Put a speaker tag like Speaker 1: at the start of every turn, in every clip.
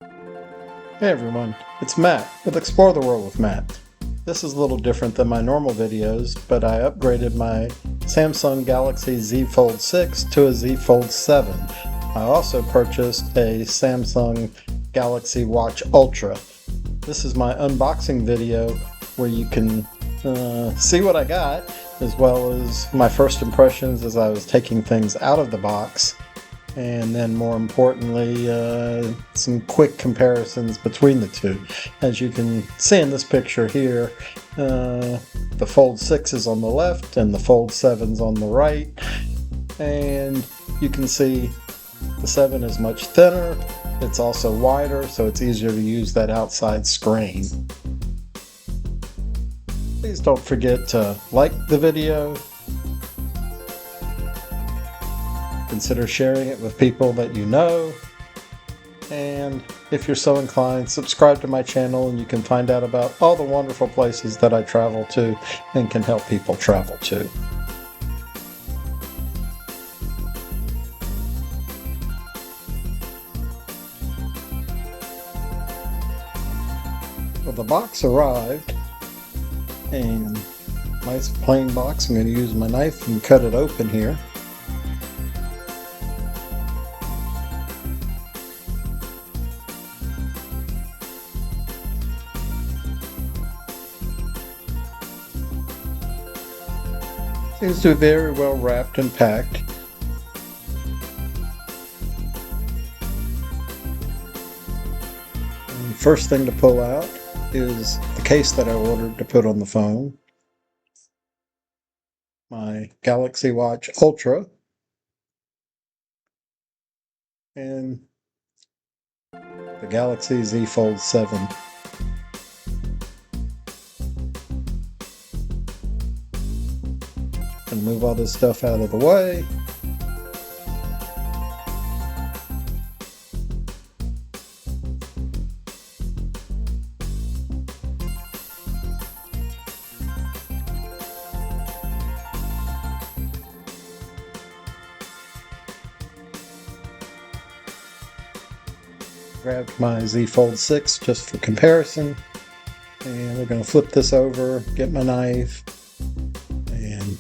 Speaker 1: Hey everyone, it's Matt with Explore the World with Matt. This is a little different than my normal videos, but I upgraded my Samsung Galaxy Z Fold 6 to a Z Fold 7. I also purchased a Samsung Galaxy Watch Ultra. This is my unboxing video where you can see what I got, as well as my first impressions as I was taking things out of the box. And then more importantly, some quick comparisons between the two. As you can see in this picture here, the Fold 6 is on the left and the Fold 7 is on the right. And you can see the 7 is much thinner. It's also wider, so it's easier to use that outside screen. Please don't forget to like the video. Consider sharing it with people that you know, and if you're so inclined, subscribe to my channel and you can find out about all the wonderful places that I travel to and can help people travel to. Well, the box arrived, and nice plain box. I'm going to use my knife and cut it open here. Seems to be very well wrapped and packed. And the first thing to pull out is the case that I ordered to put on the phone. My Galaxy Watch Ultra. And the Galaxy Z Fold 7. And move all this stuff out of the way. Grabbed my Z Fold 6 just for comparison, and we're going to flip this over, get my knife, and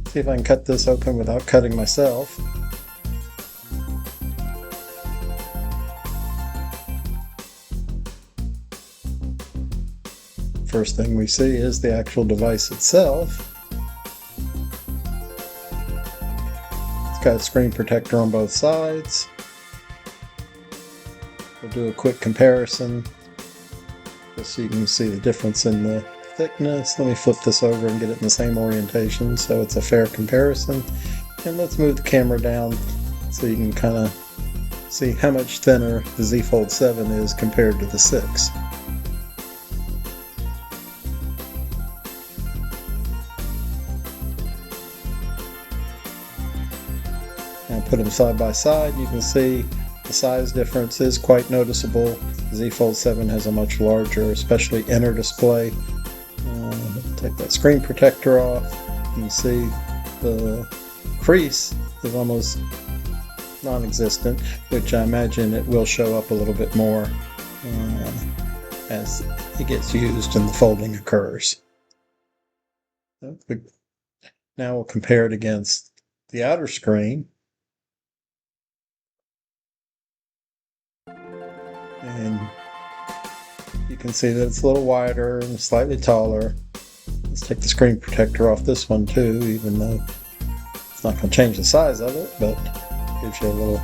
Speaker 1: see if I can cut this open without cutting myself. First thing we see is the actual device itself. It's got a screen protector on both sides. We'll do a quick comparison just so you can see the difference in the thickness. Let me flip this over and get it in the same orientation so it's a fair comparison. And let's move the camera down so you can kind of see how much thinner the Z Fold 7 is compared to the 6. Now put them side by side, you can see the size difference is quite noticeable. The Z Fold 7 has a much larger, especially inner display. Take that screen protector off. You can see the crease is almost non-existent, which I imagine it will show up a little bit more as it gets used and the folding occurs. Now we'll compare it against the outer screen. And you can see that it's a little wider and slightly taller. Let's take the screen protector off this one too, even though it's not going to change the size of it, but gives you a little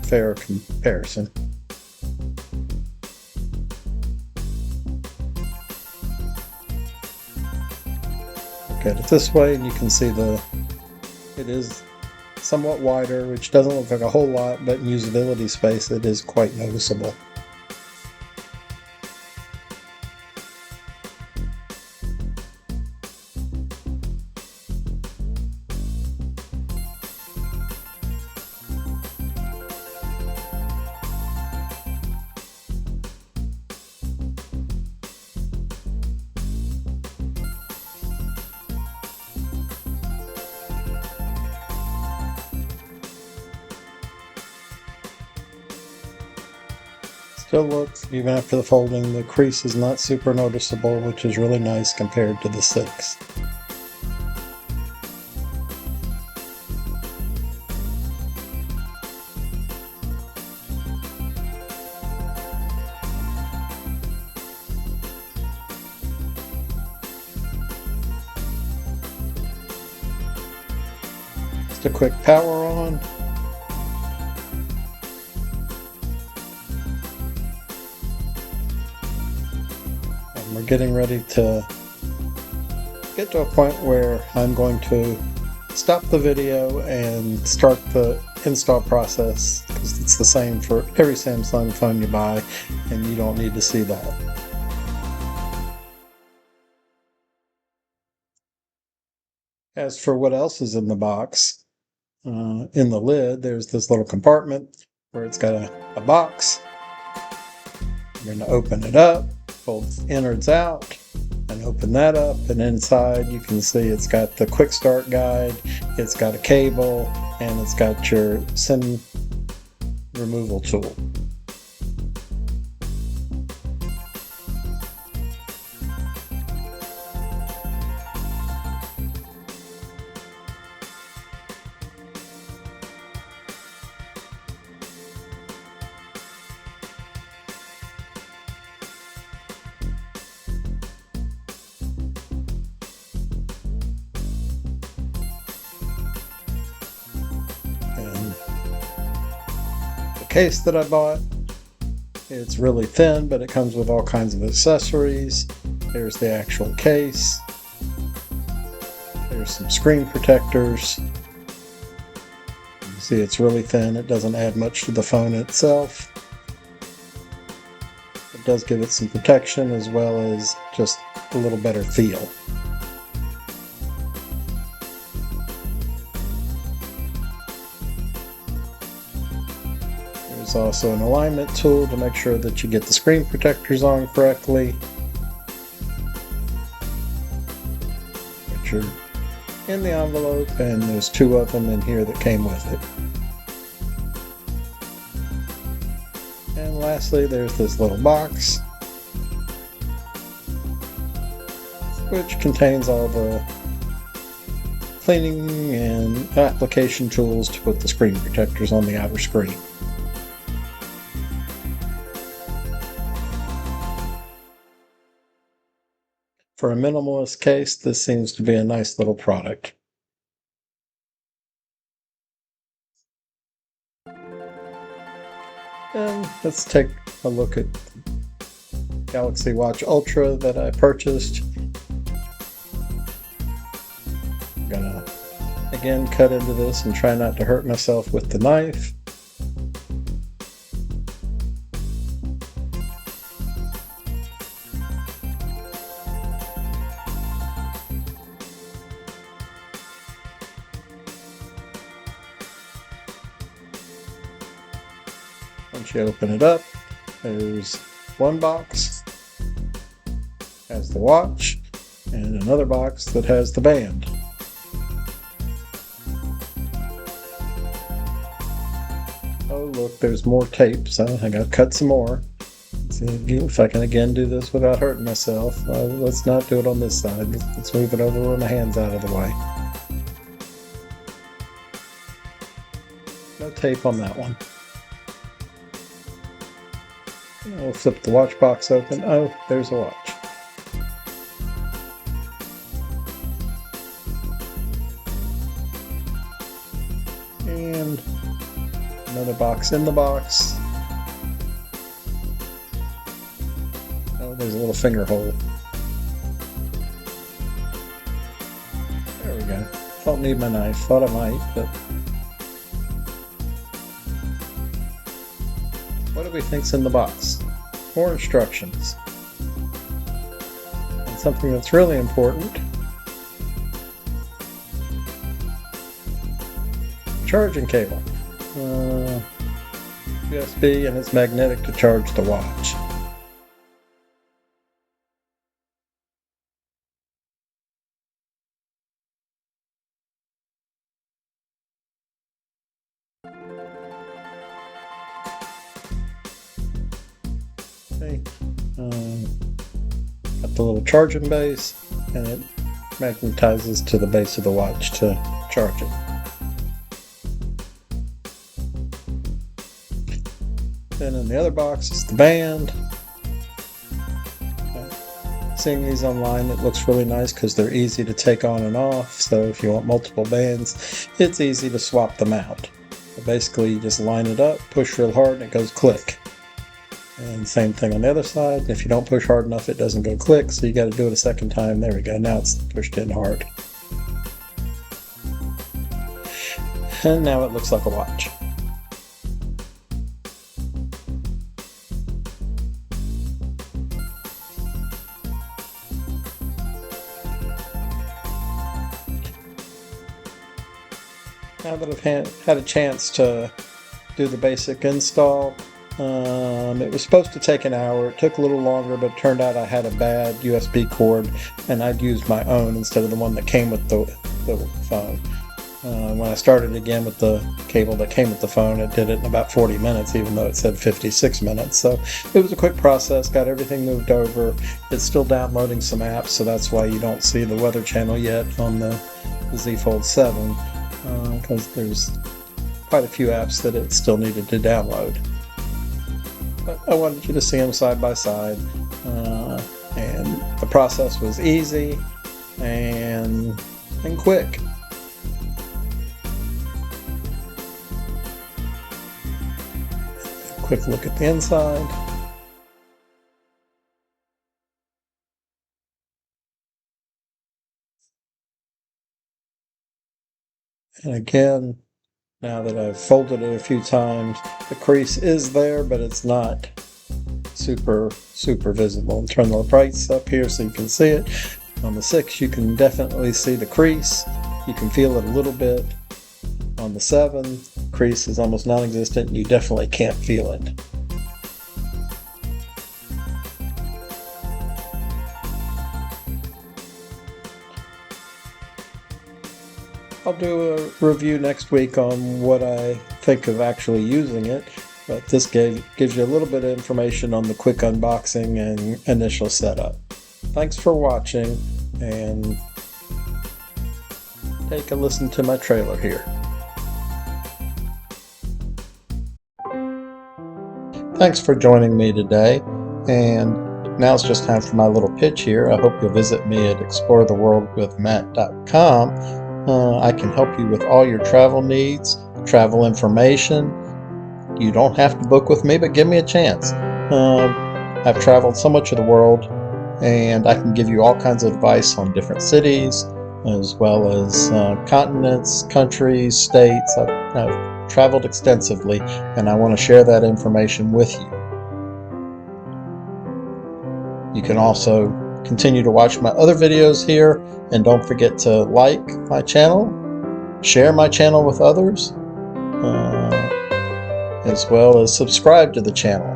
Speaker 1: fairer comparison. Look at it this way and you can see it is somewhat wider, which doesn't look like a whole lot, but in usability space it is quite noticeable. Still looks, even after the folding, the crease is not super noticeable, which is really nice compared to the 6. Just a quick power on. And we're getting ready to get to a point where I'm going to stop the video and start the install process, because it's the same for every Samsung phone you buy and you don't need to see that. As for what else is in the box, in the lid there's this little compartment where it's got a box. I'm going to open it up, fold the innards out, and open that up, and inside you can see it's got the quick start guide, it's got a cable, and it's got your SIM removal tool. And the case that I bought, it's really thin, but it comes with all kinds of accessories. There's the actual case. There's some screen protectors. You see it's really thin. It doesn't add much to the phone itself. It does give it some protection as well as just a little better feel. There's also an alignment tool to make sure that you get the screen protectors on correctly, which are in the envelope, and there's 2 of them in here that came with it. And lastly, there's this little box, which contains all the cleaning and application tools to put the screen protectors on the outer screen. For a minimalist case, this seems to be a nice little product. And let's take a look at Galaxy Watch Ultra that I purchased. I'm gonna again cut into this and try not to hurt myself with the knife. Once you open it up, there's one box has the watch and another box that has the band. Oh look, there's more tape, so I gotta cut some more. Let's see if I can again do this without hurting myself. Let's not do it on this side. Let's move it over with my hands out of the way. No tape on that one. We'll flip the watch box open. Oh, there's a watch. And another box in the box. Oh, there's a little finger hole. There we go. Don't need my knife. Thought I might, but what do we think's in the box? More instructions. And something that's really important. Charging cable. USB, and it's magnetic to charge the watch. See? Got the little charging base, and it magnetizes to the base of the watch to charge it. Then in the other box is the band. Seeing these online, it looks really nice because they're easy to take on and off. So if you want multiple bands, it's easy to swap them out. But basically, you just line it up, push real hard, and it goes click. And same thing on the other side. If you don't push hard enough, it doesn't go click. So you got to do it a second time. There we go. Now it's pushed in hard. And now it looks like a watch. Now that I've had a chance to do the basic install, it was supposed to take an hour. It took a little longer, but it turned out I had a bad USB cord, and I'd used my own instead of the one that came with the phone. When I started again with the cable that came with the phone, it did it in about 40 minutes, even though it said 56 minutes. So it was a quick process, got everything moved over. It's still downloading some apps, so that's why you don't see the weather channel yet on the Z Fold 7. Because there's quite a few apps that it still needed to download. But I wanted you to see them side by side, and the process was easy and quick. A quick look at the inside. And again, now that I've folded it a few times, the crease is there, but it's not super visible. Turn the lights up here so you can see it. On the 6, you can definitely see the crease. You can feel it a little bit. On the 7, crease is almost non-existent, and you definitely can't feel it. I'll do a review next week on what I think of actually using it, but this gives you a little bit of information on the quick unboxing and initial setup. Thanks for watching, and take a listen to my trailer here. Thanks for joining me today, and now it's just time for my little pitch here. I hope you'll visit me at exploretheworldwithmatt.com. I can help you with all your travel needs, travel information. You don't have to book with me, but give me a chance. I've traveled so much of the world, and I can give you all kinds of advice on different cities, as well as continents, countries, states. I've traveled extensively, and I want to share that information with you. You can also continue to watch my other videos here, and don't forget to like my channel, share my channel with others, as well as subscribe to the channel.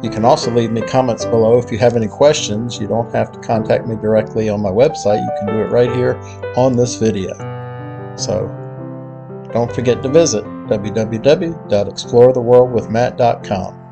Speaker 1: You can also leave me comments below if you have any questions. You don't have to contact me directly on my website. You can do it right here on this video. So don't forget to visit www.exploretheworldwithmatt.com.